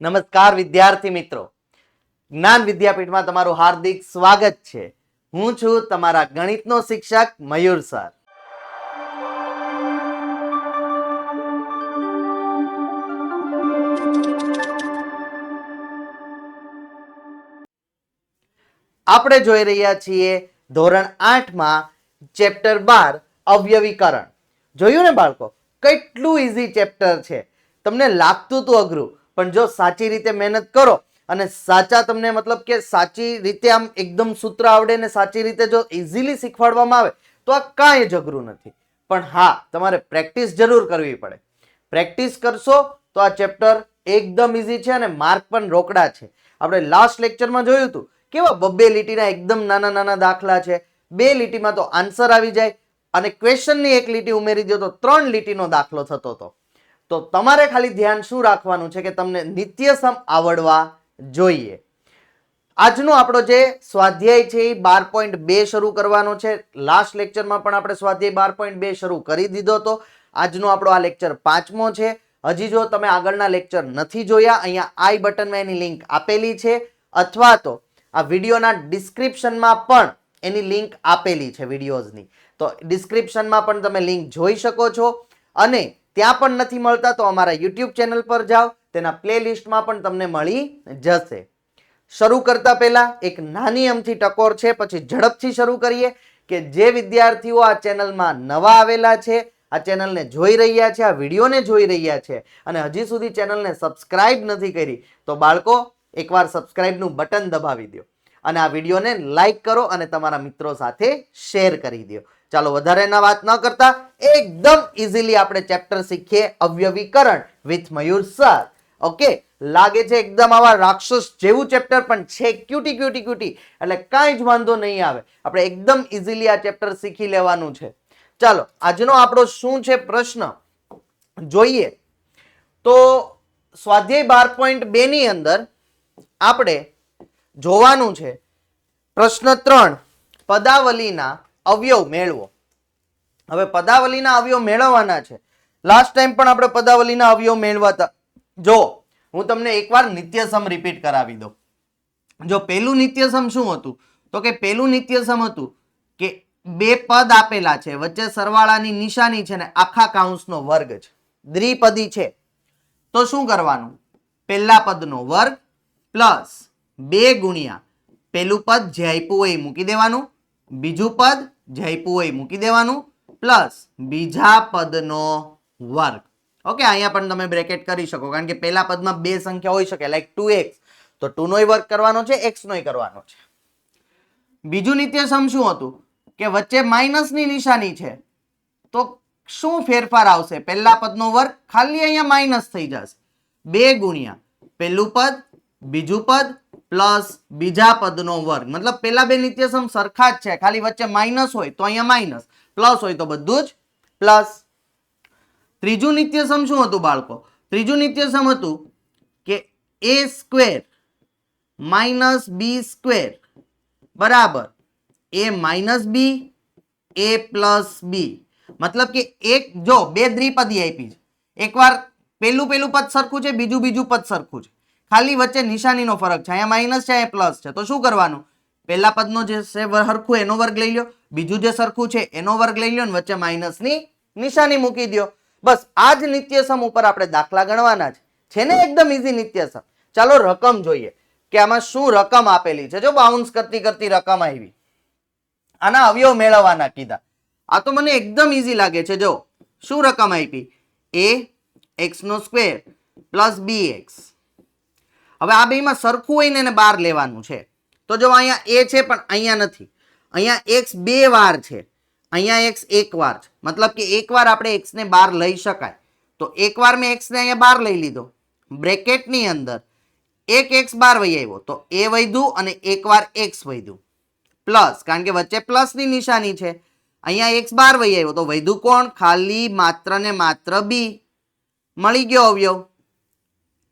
નમસ્કાર વિદ્યાર્થી મિત્રો, જ્ઞાન વિદ્યાપીઠમાં તમારું હાર્દિક સ્વાગત છે. હું છું તમારા ગણિતનો શિક્ષક મયુર સર. આપણે જોઈ રહ્યા છીએ ધોરણ 8 માં ચેપ્ટર 12 અવયવીકરણ. જોયું ને બાળકો, કેટલું ઈઝી ચેપ્ટર છે. તમને લાગતું હતું અઘરું, પણ જો સાચી રીતે મહેનત કરો અને સાચા તમને મતલબ કે સાચી રીતે આમ એકદમ સૂત્ર આવડે ને સાચી રીતે જો ઇઝીલી શીખવાડવામાં આવે તો આ કાંઈ જ અઘરું નથી. પણ હા, તમારે પ્રેક્ટિસ જરૂર કરવી પડે. પ્રેક્ટિસ કરશો તો આ ચેપ્ટર એકદમ ઇઝી છે અને માર્ક પણ રોકડા છે. આપણે લાસ્ટ લેક્ચરમાં જોયું હતું કેવા બબ્બે લીટીના એકદમ નાના નાના દાખલા છે. 2 લીટીમાં તો આન્સર આવી જાય અને ક્વેશ્ચનની 1 લીટી ઉમેરી દો તો 3 લીટીનો દાખલો થતો હતો. તો તમારે ખાલી ધ્યાન શું રાખવાનું છે કે તમને નિત્યસમ આવડવા જોઈએ. આજનો આપણો જે સ્વાધ્યાય છે એ 12.2 શરૂ કરવાનો છે. લાસ્ટ લેક્ચરમાં પણ આપણે સ્વાધ્યાય 12.2 શરૂ કરી દીધો હતો. આજનો આપણો આ લેક્ચર 5મો છે. હજી જો તમે આગળના લેક્ચર નથી જોયા, અહીંયા આઈ બટનમાં એની લિંક આપેલી છે, અથવા તો આ વિડીયોના ડિસ્ક્રિપ્શનમાં પણ એની લિંક આપેલી છે વિડીયોઝની. તો ડિસ્ક્રિપ્શનમાં પણ તમે લિંક જોઈ શકો છો. અને ત્યાં પણ નથી મળતા તો અમારા યુટ્યુબ ચેનલ પર જાઓ, તેના પ્લેલિસ્ટમાં પણ તમને મળી જશે. શરૂ કરતા પહેલા એક નાની અમથી ટકોર છે, પછી ઝડપથી શરૂ કરીએ. કે જે વિદ્યાર્થીઓ આ ચેનલમાં નવા આવેલા છે, આ ચેનલને જોઈ રહ્યા છે, આ વિડીયોને જોઈ રહ્યા છે અને હજી સુધી ચેનલને સબસ્ક્રાઇબ નથી કરી, તો બાળકો એકવાર સબસ્ક્રાઇબનું બટન દબાવી દો અને આ વિડીયોને લાઈક કરો અને તમારા મિત્રો સાથે શેર કરી દો. ચાલો વધારે વાત ન કરતા એકદમ ઇઝીલી આપણે ચેપ્ટર શીખીએ, અવયવીકરણ વિથ મયુર સર. ઓકે, લાગે છે એકદમ આવા રાક્ષસ જેવું ચેપ્ટર, પણ છે ક્યુટી ક્યુટી ક્યુટી, એટલે કાંઈ જ વાંધો નહીં આવે. આપણે એકદમ ઇઝીલી આ ચેપ્ટર શીખી લેવાનું છે. ચાલો આજનો આપણો શું છે પ્રશ્ન જોઈએ. તો સ્વાધ્યાય 12.2 ની અંદર આપણે જોવાનું છે પ્રશ્ન 3, પદાવલીના અવયવ મેળવો. હવે પદાવલીના અવયવ મેળવવાના છે. લાસ્ટ ટાઈમ પણ આપણે પદાવલીના અવયવ મેળવતા. જો હું તમને એકવાર નિત્યસમ રિપીટ કરાવી દઉં. જો પહેલું નિત્યસમ શું હતું, તો કે પહેલું નિત્યસમ હતું કે 2 પદ આપેલા છે, વચ્ચે સરવાળાની નિશાની છે ને આખા કૌંસનો વર્ગ છે, દ્વિપદી છે. તો શું કરવાનું, પહેલા પદનો વર્ગ પ્લસ 2 ગુણ્યા પહેલું પદ જે આપ્યું હોય મૂકી દેવાનું, બીજું પદ જે આપ્યું હોય મૂકી દેવાનું, પ્લસ બીજા પદનો વર્ગ. ઓકે, અહીંયા પણ તમે બ્રેકેટ કરી શકો, કારણ કે પહેલા પદમાં 2 સંખ્યા હોઈ શકે, લાઈક 2x, તો 2 નોય વર્ગ કરવાનો છે, x નોય કરવાનો છે. બીજું નિત્યસમ શું હતું કે વચ્ચે માઇનસની નિશાની છે, તો શું ફેરફાર આવશે, પહેલા પદનો વર્ગ ખાલી અહીંયા માઇનસ થઈ જશે, 2 ગુણ્યા પહેલું પદ બીજું પદ પ્લસ બીજા પદનો વર્ગ. મતલબ પેલા 2 નિત્યસમ સરખા જ છે, ખાલી વચ્ચે માઇનસ હોય તો અહીંયા માઇનસ, પ્લસ હોય તો બધું જ પ્લસ. ત્રીજું નિત્યસમ શું હતું બાળકો, ત્રીજું નિત્યસમ હતું કે a square minus b square બરાબર a minus b a plus b. મતલબ કે એક જો 2 દ્વિપદી આપી છે, એકવાર પહેલું પદ સરખું છે, બીજું પદ સરખું છે, ખાલી વચ્ચે નિશાનીનો ફરક છે, અહીંયા માઇનસ છે અહીંયા પ્લસ છે. તો શું કરવાનું, પહેલા પદનો જે છે સરખું એનો વર્ગ લઈ લો, બીજું જે સરખું છે એનો વર્ગ લઈ લો અને વચ્ચે માઇનસની નિશાની મૂકી દો. બસ આ જ નિત્યસમ ઉપર આપણે દાખલા ગણવાના છે ને એકદમ ઈઝી નિત્યસમ. ચાલો રકમ જોઈએ કે આમાં શું રકમ આપેલી છે. જો બાઉન્સ કરતી કરતી રકમ આવી, આના અવયવ મેળવવાના કીધા. આ તો મને એકદમ ઈઝી લાગે છે. જો શું રકમ આપી, a x નો સ્ક્વેર પ્લસ bx. હવે આ બેમાં સરખું હોય ને એને બહાર લેવાનું છે. તો જો અહીંયા a છે પણ અહીંયા નથી, અહીંયા x 2 વાર છે, અહીંયા x 1 વાર છે. મતલબ કે એક વાર આપણે x ને બહાર લઈ શકાય. તો એક વાર મેં x ને અહીંયા બહાર લઈ લીધો, બ્રેકેટની અંદર એક x બહાર વહી આવ્યો તો a વધ્યું અને એક વાર x વધ્યું, પ્લસ કારણ કે વચ્ચે પ્લસ ની નિશાની છે, અહીંયા x બહાર વહી આવ્યો તો વધ્યું કોણ, ખાલી માત્ર ને માત્ર b. મળી ગયો અવયવ.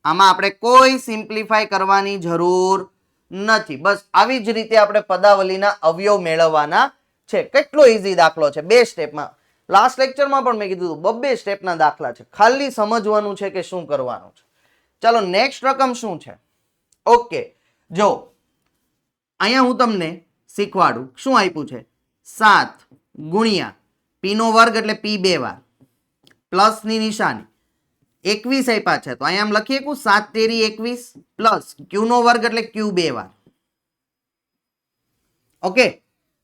આમાં આપણે કોઈ સિમ્પ્લિફાય કરવાની જરૂર નથી. બસ આવી જ રીતે આપણે પદાવલીના અવયવ મેળવવાના છે. કેટલો ઈઝી દાખલો છે, 2 સ્ટેપમાં. લાસ્ટ લેક્ચરમાં પણ મેં કીધું 2 સ્ટેપના દાખલા છે, ખાલી સમજવાનું છે કે શું કરવાનું છે. ચાલો નેક્સ્ટ રકમ શું છે? ઓકે, જો અહીંયા હું તમને શીખવાડું. શું આપ્યું છે? 7 ગુણ્યા પી નો વર્ગ એટલે પી 2 વાર પ્લસ ની નિશાની 21 આપ્યા છે, તો અહીંયા આમ લખીએ કે 7 તેરી 21 પ્લસ ક્યુ નો વર્ગ એટલે ક્યુ 2 વાર. ઓકે,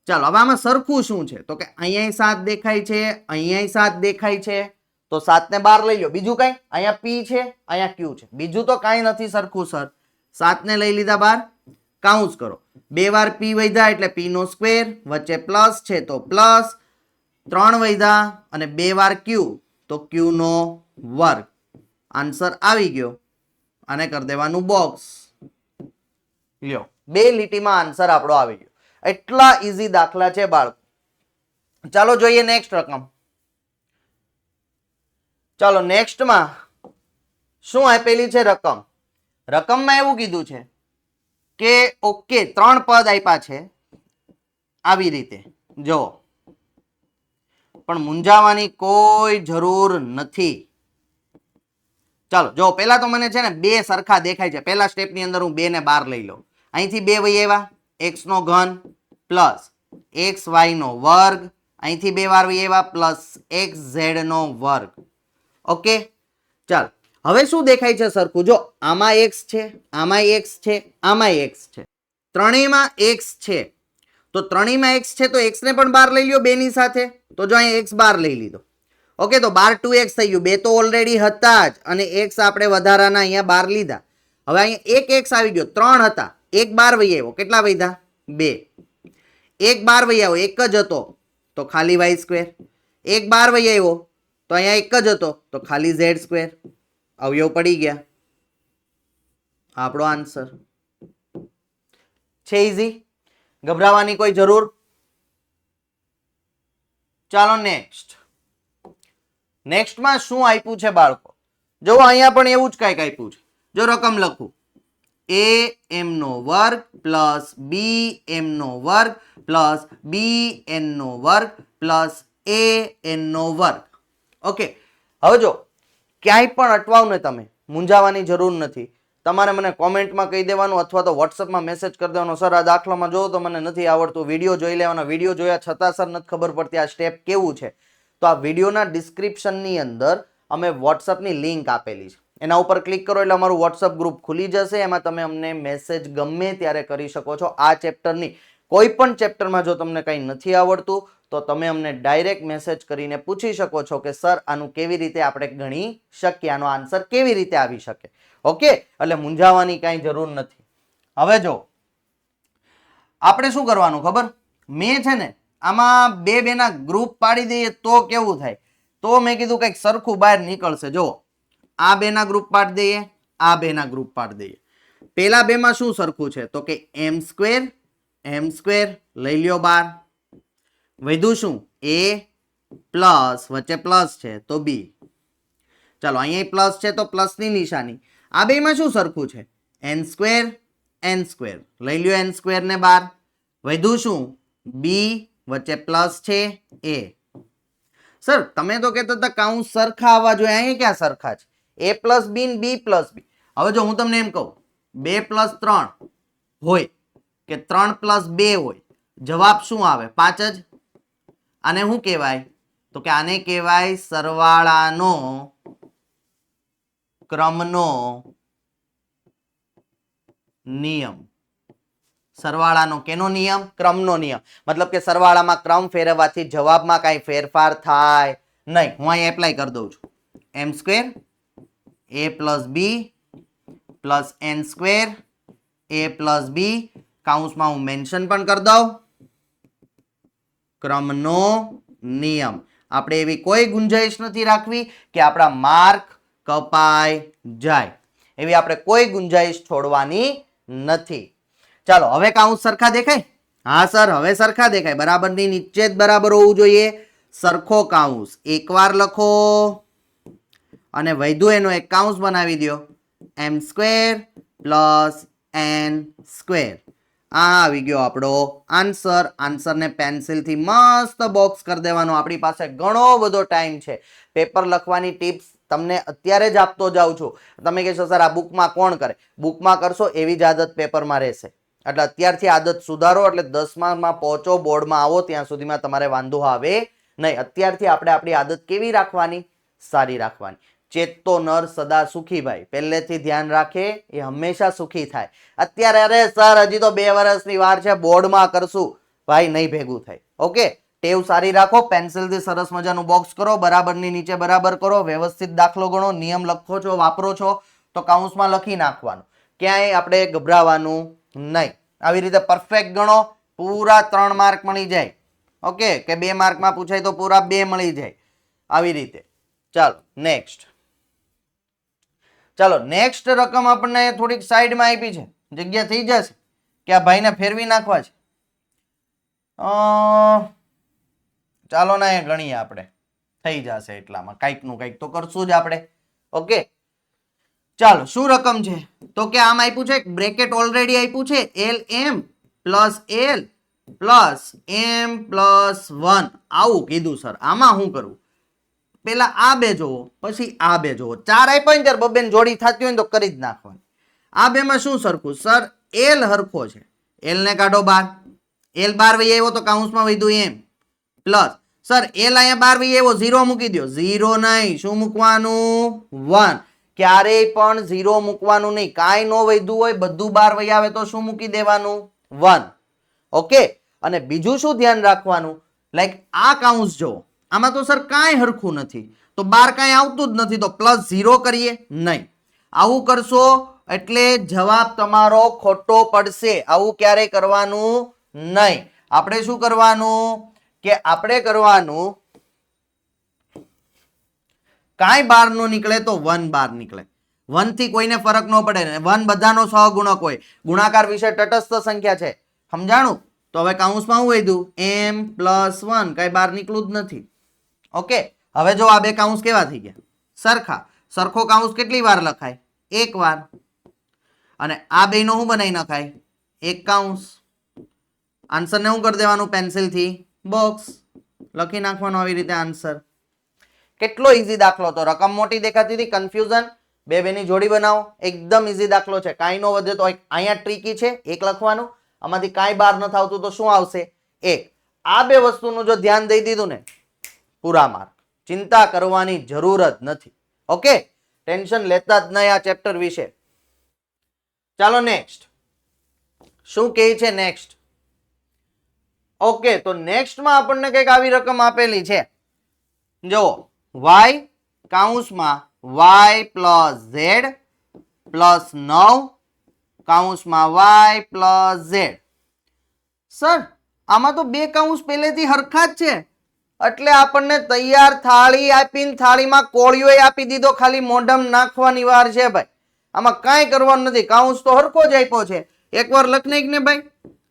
ચાલો હવે આમાં સરખું શું છે? તો કે અહીંયા 7 દેખાય છે, અહીંયા 7 દેખાય છે, તો 7 ને 12 લઈ લો. બીજું કઈ? અહીંયા પી છે, અહીંયા ક્યુ છે, બીજું તો કાંઈ નથી સરખું સર. 7 ને લઈ લીધા 12, કાઉન્સ કરો. 2 વાર પી વધ્યા એટલે પી નો સ્ક્વેર, વચ્ચે પ્લસ છે તો પ્લસ, 3 વધ્યા અને 2 વાર ક્યુ તો ક્યુ નો વર્ગ. આન્સર આવી ગયો. આને કરી દેવાનું બોક્સ. લ્યો, 2 લીટીમાં આન્સર આપણો આવી ગયો. એટલા ઈઝી દાખલા છે બાળકો. ચાલો જોઈએ નેક્સ્ટ રકમ. ચાલો નેક્સ્ટમાં શું આપેલી છે રકમ? રકમમાં એવું કીધું છે કે ઓકે 3 પદ આપ્યા છે આવી રીતે, જો પણ મૂંઝાવાની કોઈ જરૂર નથી. ચાલો જો પહેલા તો મને છે ને 2 સરખા દેખાય છે. પહેલા સ્ટેપની અંદર હું 2 ને 12 લઈ લઉં. અહીંથી 2 વહી આવ્યા, x નો ઘન પ્લસ xy નો વર્ગ, અહીંથી 2 વાર વહી આવ્યા પ્લસ xz નો વર્ગ. ઓકે, ચાલ હવે શું દેખાય છે સરખું? જો આમાં x છે, આમાં x છે, આમાં x છે, ત્રણેયમાં x છે, તો ત્રણેયમાં x છે તો x ને પણ 12 લઈ લ્યો 2 ની સાથે, તો જો અહીં x 12 લઈ લીધો. ઓકે, તો 12 2x થઈ ગયું. 2 તો ઓલરેડી હતા જ અને x આપણે વધારાના અહીંયા 12 લીધા. હવે અહીંયા એક x આવી ગયો, 3 હતા, 1 12 વહી આવ્યો, કેટલા વધ્યા? 2. 1 12 વહી આવ્યો, એક જ હતો તો ખાલી y સ્ક્વેર. 1 12 વહી આવ્યો તો અહીંયા એક જ હતો તો ખાલી z સ્ક્વેર. અવયવ પડી ગયા. આપણો આન્સર છે. ઈઝી, ગભરાવાની કોઈ જરૂર. ચાલો નેક્સ્ટ. નેક્સ્ટમાં શું આપ્યું છે બાળકો? જો અહીંયા પણ એવું જ કંઈક આપ્યું છે. જો રકમ લખું, a m નો વર્ગ પ્લસ b m નો વર્ગ પ્લસ b n નો વર્ગ પ્લસ a n નો વર્ગ. ઓકે, હવે જો ક્યાંય પણ અટવાવ ને, તમે મૂંઝાવાની જરૂર નથી. તમારે મને કોમેન્ટમાં કહી દેવાનું અથવા તો વોટ્સઅપમાં મેસેજ કરી દેવાનો, સર આ દાખલામાં જો તો મને નથી આવડતું. વિડીયો જોઈ લેવાના. વિડીયો જોયા છતાં સર નથી ખબર પડતી આ સ્ટેપ કેવું છે, તો આ વિડીયોના ડિસ્ક્રિપ્શનની અંદર અમે વોટ્સઅપની લિંક આપેલી છે, એના ઉપર ક્લિક કરો એટલે અમારું વોટ્સઅપ ગ્રુપ ખુલી જશે. એમાં તમે અમને મેસેજ ગમે ત્યારે કરી શકો છો. આ ચેપ્ટરની કોઈ પણ ચેપ્ટરમાં જો તમને કંઈ નથી આવડતું તો તમે અમને ડાયરેક્ટ મેસેજ કરીને પૂછી શકો છો કે સર આનું કેવી રીતે આપણે ગણી શકીએ, આનો આન્સર કેવી રીતે આવી શકે. ઓકે, એટલે મૂંઝાવાની કાંઈ જરૂર નથી. હવે જો આપણે શું કરવાનું ખબર? મેં છે ને આમાં 2 ના ગ્રુપ પાડી દઈએ તો કેવું થાય? તો મેં કીધું કંઈક સરખું બહાર નીકળશે. જો આ 2 ના ગ્રુપ પાડી દઈએ, આ 2 ના ગ્રુપ પાડી દઈએ. પેલા 2 માં શું સરખું છે? તો કે m સ્ક્વેર લઈ લ્યો 12. વધ્યું શું? a પ્લસ વચ્ચે પ્લસ છે તો b. ચાલો અહીંયા પ્લસ છે તો પ્લસ ની નિશાની. આ 2 માં શું સરખું છે? n સ્ક્વેર લઈ લ્યો n સ્ક્વેર ને 12. વધ્યું શું? b વચ્ચે પ્લસ છે a. સર તમે તો કહેતા હતા કાઉન્સ સરખા આવવા જોઈએ, અહીંયા ક્યાં સરખા છે? a પ્લસ b ને b પ્લસ b. હવે જો હું તમને એમ કહું 2 પ્લસ 3 હોય કે 3 પ્લસ 2 હોય, જવાબ શું આવે? 5 જ. આને શું કહેવાય? તો કે આને કહેવાય સરવાળાનો ક્રમનો નિયમ. સરવાળાનો કેનો નિયમ? ક્રમનો નિયમ. મતલબ કે સરવાળામાં ક્રમ ફેરવવાથી જવાબમાં કાંઈ ફેરફાર થાય નહીં. હું અહીં એપ્લાય કરી દઉં છું. m square a plus b plus n square a plus b, કાઉન્સમાં હું મેન્શન પણ કરી દઉં ક્રમનો નિયમ. આપણે એવી કોઈ ગુંજાઈશ નથી રાખવી કે આપણા માર્ક કપાઈ જાય, એવી આપણે કોઈ ગુંજાઈશ છોડવાની નથી. ચાલો હવે કાઉન્સ સરખા દેખાય? હા સર હવે સરખા દેખાય. બરાબરની નીચે જ બરાબર હોવું જોઈએ. સરખો કાઉન્સ એકવાર લખો અને વધ્યું એનો એક કાઉન્સ બનાવી દો, m square plus n square. આ આવી ગયો આપણો આન્સર. આન્સરને પેન્સિલથી મસ્ત બોક્સ કરી દેવાનો. આપણી પાસે ઘણો બધો ટાઈમ છે. પેપર લખવાની ટિપ્સ તમને અત્યારે જ આપતો જાઉં છું. તમે કહેશો સર આ બુકમાં કોણ કરે? બુકમાં કરશો એવી જ આદત પેપરમાં રહેશે. એટલે અત્યારથી આદત સુધારો, એટલે 10માં પહોંચો, બોર્ડમાં આવો ત્યાં સુધીમાં તમારે વાંધો આવે નહીં. અત્યારથી આપણે આપણી આદત કેવી રાખવાની? સારી રાખવાની. ચેતતો નર સદા સુખી. ભાઈ પહેલેથી ધ્યાન રાખે એ હંમેશા સુખી થાય. અત્યારે અરે સર હજી તો 2 વર્ષની વાર છે, બોર્ડમાં કરશું, ભાઈ નહીં ભેગું થાય. ઓકે, ટેવ સારી રાખો. પેન્સિલથી સરસ મજાનું બોક્સ કરો, બરાબરની નીચે બરાબર કરો, વ્યવસ્થિત દાખલો ગણો, નિયમ લખો છો, વાપરો છો તો કાઉન્સમાં લખી નાખવાનું. ક્યાંય આપણે ગભરાવાનું નહીં. આવી રીતે પરફેક્ટ ગણો, પૂરા 3 માર્ક મળી જાય. ઓકે, કે 2 માર્કમાં પૂછાય તો પૂરા 2 મળી જાય. આવી રીતે. ચાલો નેક્સ્ટ. ચાલો નેક્સ્ટ રકમ આપણને થોડીક સાઈડમાં આપી છે, જગ્યા થઈ જશે કે આ ભાઈને ફેરવી નાખવા છે. ચાલો ના એ ગણીએ આપણે, થઈ જશે એટલામાં. કંઈક નું કંઈક તો કરશું જ આપણે. ઓકે, ચાલો શું રકમ છે? તો કે આમ આપ્યું છે, બ્રેકેટ ઓલરેડી આપ્યું છે, LM plus L plus M plus 1. આવું કીધું સર. આમાં શું કરવું? પેલા આ બે જોવો, પછી આ બે જોવો. 4 આપ્યા ને ત્યારે બબેન જોડી થતી હોય ને તો કરી જ નાખવાની. આ બેમાં શું સરખું? સર L હરખો છે, L ને કાઢો બહાર. L બાર વહી આવ્યો તો કાઉન્સમાં વધ્યું M પ્લસ સર L અહીંયા બાર વહી આવ્યો, 0 મૂકી દો. 0 નહીં, શું મૂકવાનું? 1. ક્યારેય પણ 0 મૂકવાનું નહીં. કાંઈ ન વધ્યું હોય, બધું બાર વહી આવે તો શું મૂકી દેવાનું? 1. ઓકે, અને બીજું શું ધ્યાન રાખવાનું? લાઈક આ કાઉન્સ જો, આમાં તો સર કાંઈ હરખું નથી, તો બાર કાંઈ આવતું જ નથી, તો પ્લસ 0 કરીએ નહીં. આવું કરશો એટલે જવાબ તમારો ખોટો પડશે. આવું ક્યારે કરવાનું નહીં. આપણે શું કરવાનું કે આપણે કરવાનું કાંઈ બાર નો નીકળે તો 1 બાર નીકળે. 1 થી કોઈને ફરક ન પડે. 1 બધાનો સહગુણક હોય. ગુણાકાર વિશે તટસ્થ સંખ્યા છે, સમજાણું? તો હવે કાઉન્સમાં શું વધ્યું? M plus 1. કાંઈ બાર નીકળું જ નથી. ઓકે, હવે જો આ બે કાઉન્સ કેવા થઈ ગયા? સરખા. સરખો કાઉન્સ કેટલી વાર લખાય? 1 વાર. અને આ બેનો શું બનાવી નખાય? 1 કાઉન્સ. આન્સરને શું કરી દેવાનું? પેન્સિલથી બોક્સ લખી નાખવાનો આવી રીતે આન્સર. કેટલો ઈઝી દાખલો હતો. રકમ મોટી દેખાતી હતી, કન્ફ્યુઝન. બે બેની જોડી બનાવો, એકદમ ઈઝી દાખલો છે. કાંઈ નો વધે તો અહીંયા ટ્રીકી છે, 1 લખવાનું. આમાંથી કાંઈ બાર નથી આવતું તો શું આવશે? 1. આ બે વસ્તુનું જો ધ્યાન દઈ દીધું ને, પૂરા માર્ક. ચિંતા કરવાની જરૂર જ નથી. ઓકે, ટેન્શન લેતા જ નહીં આ ચેપ્ટર વિશે. ચાલો નેક્સ્ટ. શું કહે છે નેક્સ્ટ? ઓકે, તો નેક્સ્ટમાં આપણને કંઈક આવી રકમ આપેલી છે. જો y કાઉન્સમાં y plus z plus 9 કાઉન્સમાં y plus z. Sir આમાં તો બે કાઉન્સ પહેલેથી હરખા જ છે, એટલે આપણને તૈયાર થાળી આપીને થાળીમાં કોળિયો આપી દીધો, ખાલી મોઢમ નાખવાની વાર છે ભાઈ. આમાં કાંઈ કરવાનું નથી. કાઉન્સ તો હરખો જ આપ્યો છે. એકવાર લખી નાખ ને ભાઈ,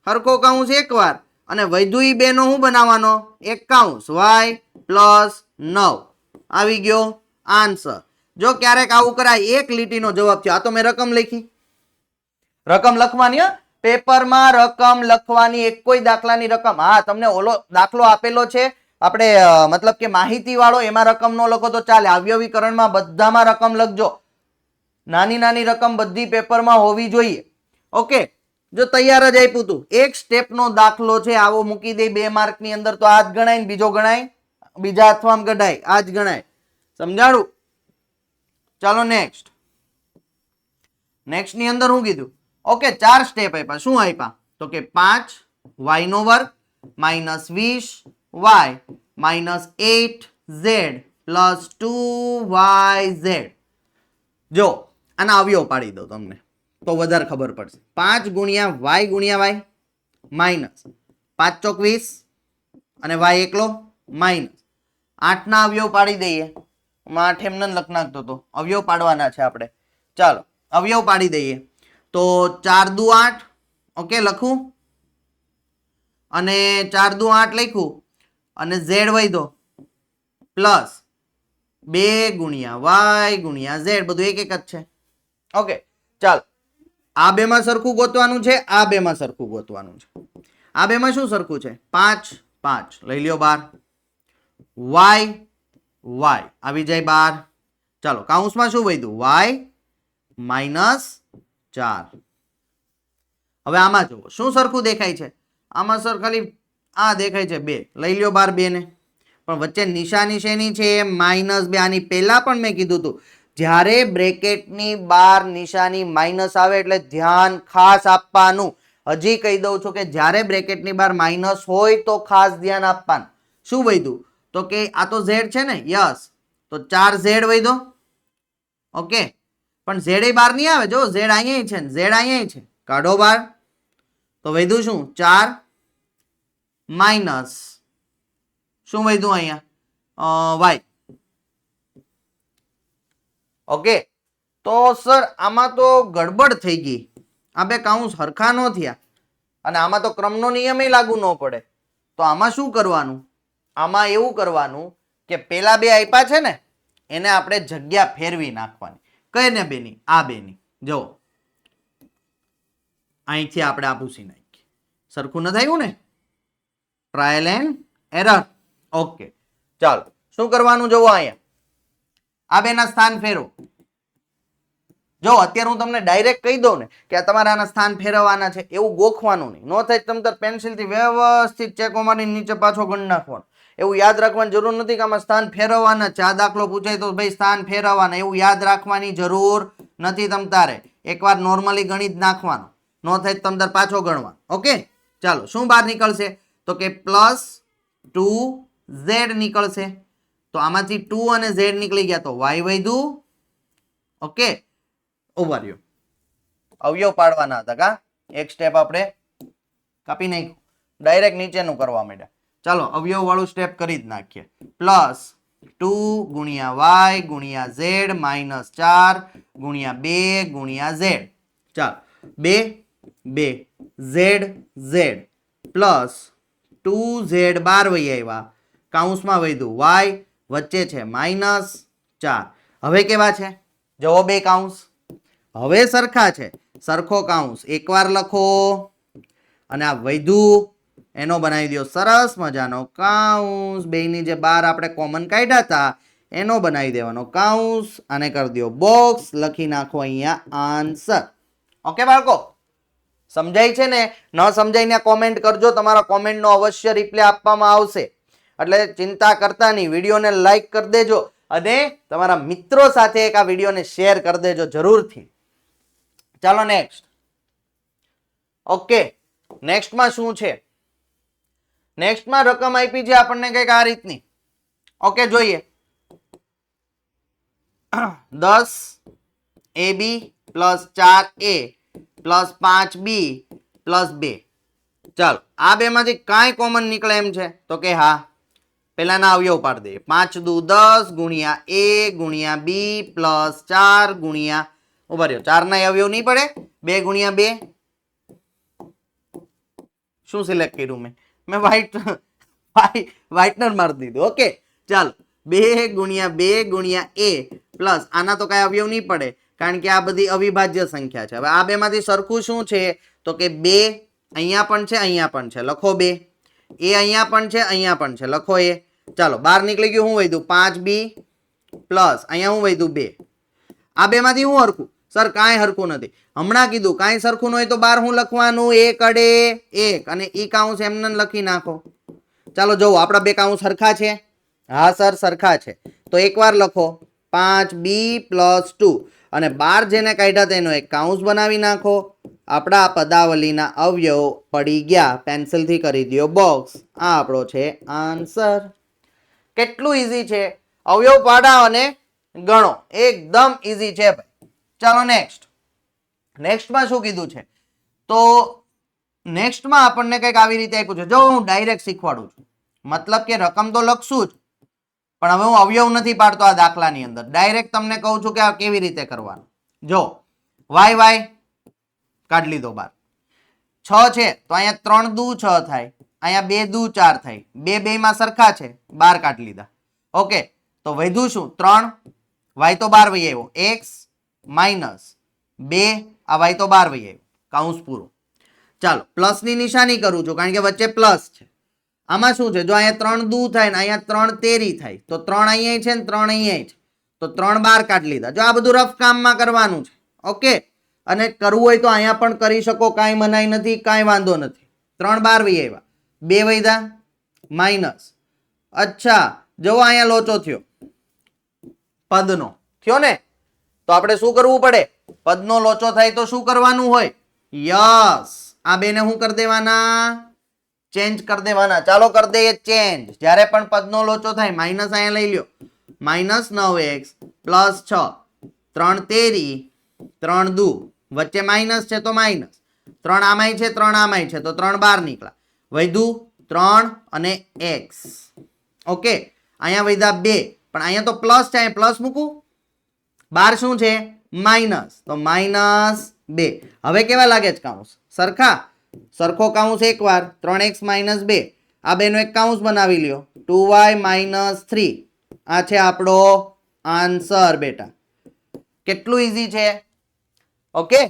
હરખો કાઉન્સ એકવાર, અને વૈધુઈ બે નો શું બનાવવાનો? 1 કાઉન્સ y પ્લસ 9. આવી ગયો આન્સર. જો ક્યારેક આવું કરાય, 1 લીટીનો જવાબ છે. આ તો મેં રકમ લખી. રકમ લખવાની, પેપરમાં રકમ લખવાની. એક કોઈ દાખલાની રકમ. હા, તમને ઓલો દાખલો આપેલો છે આપણે મતલબ કે માહિતી વાળો, એમાં રકમ નો લખો તો ચાલે. અવયવીકરણમાં બધામાં રકમ લખજો. નાની નાની રકમ બધી પેપરમાં હોવી જોઈએ. ઓકે, જો તૈયાર જ આપ્યું તું, એક સ્ટેપનો દાખલો છે, આવો મૂકી દે 2 માર્કની અંદર તો આ જ ગણાય ને બીજો ગણાય, બીજા હાથમાં ગણાય, આ જ ગણાય. સમજાણું? ચાલો નેક્સ્ટ. નેક્સ્ટ ની અંદર શું કીધું? ઓકે, 4 સ્ટેપ આપ્યા. શું આપ્યા? તો કે 5 y નો વર્ગ minus 20 y minus 8 z plus 2 yz. જો આના અવયવ પાડી દો તમને તો વધારે ખબર પડશે. 5 ગુણ્યા y માઇનસ 5 ચોક 20 અને y એકલો માઇનસ 8 ના અવયવ પાડી દઈએ. 8 એમને લખ નાખતો તો અવયવ પાડવાના છે આપણે. ચાલો અવયવ પાડી દઈએ. તો 4 દુ 8. ઓકે, લખું અને 4 દુ 8 લખ્યું અને z વધ્યો પ્લસ 2 ગુણ્યા y ગુણ્યા z, બધું એક એક જ છે. ઓકે, ચાલો આ બેમાં સરખું ગોતવાનું છે, આ બેમાં સરખું ગોતવાનું છે. આ બેમાં શું સરખું છે? 5 5 લઈ લ્યો બાર. y આવી જાય બાર. ચાલો કાઉન્સમાં શું વધ્યું? Y minus 4. હવે આમાં જુઓ શું સરખું દેખાય છે? આમાં સર ખાલી આ દેખાય છે 2. લઈ લ્યો બાર 2 ને, પણ વચ્ચે નિશાની શેની છે? -2. આની પહેલા પણ મેં કીધું હતું, જ્યારે બ્રેકેટની બહાર નિશાની માઇનસ આવે એટલે ધ્યાન ખાસ આપવાનું. હજી કહી દઉં છું કે જ્યારે બ્રેકેટની બહાર માઇનસ હોય તો ખાસ ધ્યાન આપવાનું. શું વધ્યું? તો કે આ તો ઝેડ છે ને, યસ, તો 4z વધ્યો. ઓકે, પણ ઝેડ એ બહાર નહીં આવે, જો ઝેડ અહીંયા છે ને ઝેડ અહીંયા છે, કાઢો બહાર. તો વધ્યું શું? 4 માઇનસ શું વધ્યું અહીંયા? વાય. ઓકે, તો સર આમાં તો ગડબડ થઈ ગઈ. આ બે કાઉન્સ હરખા ન થયા અને આમાં તો ક્રમનો નિયમ લાગુ ન પડે. તો આમાં શું કરવાનું? આમાં એવું કરવાનું કે પેલા બે આપ્યા છે ને એને આપણે જગ્યા ફેરવી નાખવાની. કઈ ને બેની? આ બેની. જો અહીંથી આપણે આ ભૂસી નાખીએ. સરખું ન થયું ને? Trial and error. ઓકે, ચાલો શું કરવાનું? જોવો અહીંયા આ બેના સ્થાન ફેરવો. જો અત્યારે હું તમને ડાયરેક્ટ કહી દઉં ને કે આ તમારે આના સ્થાન ફેરવવાના છે, એવું ગોખવાનું નહીં. નો થાય તમે પેન્સિલથી વ્યવસ્થિત ચેકો મારીને નીચે પાછો ગણ નાખવાનો. એવું યાદ રાખવાની જરૂર નથી કે આમાં સ્થાન ફેરવવાના છે. આ દાખલો પૂછાય તો ભાઈ સ્થાન ફેરવવાના, એવું યાદ રાખવાની જરૂર નથી. તમ તારે એકવાર નોર્મલી ગણિત નાખવાનું. નો થાય તમ તાર પાછો ગણવા. ઓકે, ચાલો શું બહાર નીકળશે? તો કે +2z નીકળશે. તો આમાંથી 2 અને z નીકળી ગયા તો y વધ્યું. ઓકે, ઓવર રહ્યો. અવયવ પાડવાના હતા કા? એક સ્ટેપ આપણે કાપી નાખ્યું, ડાયરેક્ટ નીચેનું કરવા માંડ્યા. ચાલો અવયવ વાળું સ્ટેપ કરી જ નાખીએ. +2 ગુણ્યા y ગુણ્યા z -4 ગુણ્યા 2 ગુણ્યા z. ચાલો 2 z z પ્લસ 2z બાર વહી આવ્યા, કાઉન્સમાં વધ્યું y, વચ્ચે છે -4. હવે કેવા છે? જવો બે કાઉન્સ હવે સરખા છે, સરખો કાઉન્સ એકવાર લખો અને આ વધ્યું એનો બનાવી દો સરસ મજાનો કાઉન્સ. બેની જે બાર આપણે કોમન કાઢ્યા હતા એનો બનાવી દેવાનો કાઉન્સ અને કરી દો બોક્સ. લખી નાખો અહીંયા આન્સર. ઓકે બાળકો, સમજાય છે ને? ન સમજાઈને કોમેન્ટ કરજો, તમારા કોમેન્ટનો અવશ્ય રિપ્લાય આપવામાં આવશે. એટલે ચિંતા કરતા નહીં, વિડીયોને લાઈક કરી દેજો અને તમારા મિત્રો સાથે એક આ વિડીયોને શેર કરી દેજો જરૂરથી. ચાલો નેક્સ્ટ. ઓકે, નેક્સ્ટમાં શું છે? નેક્સ્ટમાં રકમ આપી છે આપણને કંઈક આ રીતની. ઓકે, જોઈએ 10ab + 4a + 5b + 2. ચાલો આ બે માંથી કાંઈ કોમન નીકળે એમ છે? તો કે હા, પેલાના અવયવ પાડી દઈએ. 5 દુ 10 ગુણ્યા a ગુણ્યા b + 4 ગુણ્યા ઉભા રહ્યો 4 ના અવયવ નહીં પડે? 2 ગુણ્યા 2. શું સિલેક્ટ કર્યું મેં વ્હાઇટનર મારી દીધું. ઓકે, ચાલો 2 ગુણ્યા 2 ગુણ્યા a પ્લસ આના તો કઈ અવયવ નહીં પડે કારણ કે આ બધી અવિભાજ્ય સંખ્યા છે. હવે આ બે માંથી સરખું શું છે? તો કે 2 અહીંયા પણ છે, અહીંયા પણ છે, લખો 2. એ અહીંયા પણ છે, અહીંયા પણ છે, લખો એ. ચાલો બહાર નીકળી ગયું. શું વધ્યું? 5b પ્લસ અહીંયા શું વધ્યું? 2. આ બે માંથી શું હરખું? સર કાંઈ હરખું નથી. હમણાં કીધું કાંઈ સરખું ન હોય તો બહાર શું લખવાનું? 1 અડે 1 અને ઈ કાઉન્સ એમને લખી નાખો. ચાલો જોવો આપણા બે કાઉન્સ સરખા છે? હા સર સરખા છે. તો એકવાર લખો 5b + 2 અને 12 જેને કાઢ્યા તેનો એક કાઉન્સ બનાવી નાખો. આપણા પદાવલીના અવયવ પડી ગયા, પેન્સિલથી કરી દો બોક્સ. આ આપણો છે આન્સર. કેટલું ઈઝી છે! અવયવ પાડા અને ગણો, એકદમ ઈઝી છે ભાઈ. ચાલો નેક્સ્ટ. નેક્સ્ટમાં શું કીધું છે? તો નેક્સ્ટમાં આપણને કંઈક આવી રીતે આપ્યું છે. જો હું ડાયરેક્ટ શીખવાડું છું, મતલબ કે રકમ તો લખશું જ પણ હવે હું અવયવ નથી પાડતો આ દાખલાની અંદર. ડાયરેક્ટ તમને કહું છું કે આ કેવી રીતે કરવાનું. જો y કાઢી લીધો બાર. 6 છે તો અહીંયા 3 દુ 6 થાય, અહીંયા 2 દુ 4 થાય. બે માં સરખા છે, 12 કાઢી લીધા. ઓકે, તો વધ્યું શું? 3. y તો 12 વહી આવ્યો. x માઇનસ 2 આ y તો 12 વહી આવ્યો. કાઉન્સ પૂરો. ચાલો પ્લસની નિશાની કરું છું કારણ કે વચ્ચે પ્લસ છે. આમાં શું છે? જો અહીંયા 3 દુ થાય ને અહીંયા 3 તેરી થાય તો 3 અહીંયા છે ને 3 અહીંયા છે. તો 3 બાર કાઢી લીધા. જો આ બધું રફ કામમાં કરવાનું છે. ઓકે, અને કરવું હોય તો અહીંયા પણ કરી શકો, કાંઈ મનાઈ નથી, કાંઈ વાંધો નથી. 3 બાર વહી આવ્યા, 2 વૈધા માઇનસ. અચ્છા, જો અહીંયા લોચો થયો પદનો, થયો ને? તો આપણે શું કરવું પડે? પદનો લોચો થાય તો શું કરવાનું હોય? યસ, આ બેને શું કરી દેવાના? ચેન્જ કરી દેવાના. ચાલો કરી દઈએ ચેન્જ. જ્યારે પણ પદનો લોચો થાય, માઇનસ અહીંયા લઈ લ્યો, માઇનસ 9x પ્લસ 6, 3 તેરી 3 દુ, વચ્ચે માઇનસ છે તો માઇનસ, 3 આમાંય છે 3 આમાંય છે તો 3 બાર નીકળ્યા, વધ્યું 3 અને x. ઓકે, અહીંયા વધ્યા 2, પણ અહીંયા તો પ્લસ છે, અહીંયા પ્લસ મૂકું, બાર શું છે? માઇનસ, તો માઇનસ 2. હવે કેવા લાગે છે કાઉન્સ? સરખા? સરખો કાઉન્સ એકવાર 3x માઇનસ 2, આ બેનો એક કાઉન્સ બનાવી લ્યો, 2y માઇનસ 3. આ છે આપણો આન્સર બેટા. કેટલું ઈઝી છે. ઓકે,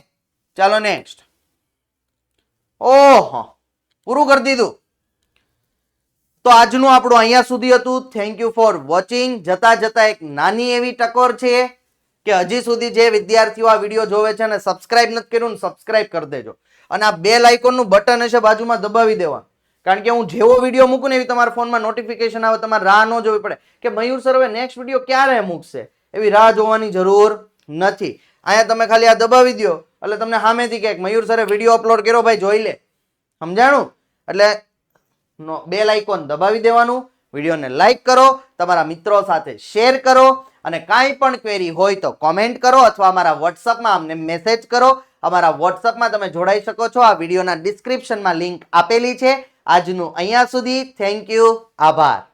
ચાલો નેક્સ્ટ. ઓહો, પૂરું કરી દીધું. તો આજનું આપણું અહીંયા સુધી હતું. Thank you for watching. જતા જતા એક નાની એવી ટકોર છે કે હજી સુધી જે વિદ્યાર્થીઓ આ વિડીયો જોવે છે અને સબસ્ક્રાઇબ નથી કર્યું ને સબસ્ક્રાઇબ કરી દેજો. અને આ બેલ આઇકોનનું બટન હશે બાજુમાં, દબાવી દેવાનું. કારણ કે હું જેવો વિડીયો મૂકું ને એવી તમારા ફોનમાં નોટિફિકેશન આવે, તમારે રાહ ન જોવી પડે કે મયુર સર હવે નેક્સ્ટ વિડીયો ક્યારે મૂકશે. એવી રાહ જોવાની જરૂર નથી. અહીંયા તમે ખાલી આ દબાવી દો એટલે તમને સામેથી કહે મયુર સરે વિડીયો અપલોડ કર્યો, ભાઈ જોઈ લે. સમજાણું? એટલે બેલ આઇકોન દબાવી દેવાનું. વિડીયોને લાઈક કરો, તમારા મિત્રો સાથે શેર કરો, અને કાંઈ પણ ક્વેરી હોય તો કોમેન્ટ કરો અથવા અમારા વોટ્સઅપમાં અમને મેસેજ કરો. અમારા વોટ્સઅપમાં તમે જોડાઈ શકો છો. આ વિડીયોના ડિસ્ક્રિપ્શનમાં લિંક આપેલી છે. આજનું અહીંયા સુધી. થેન્ક યુ, આભાર.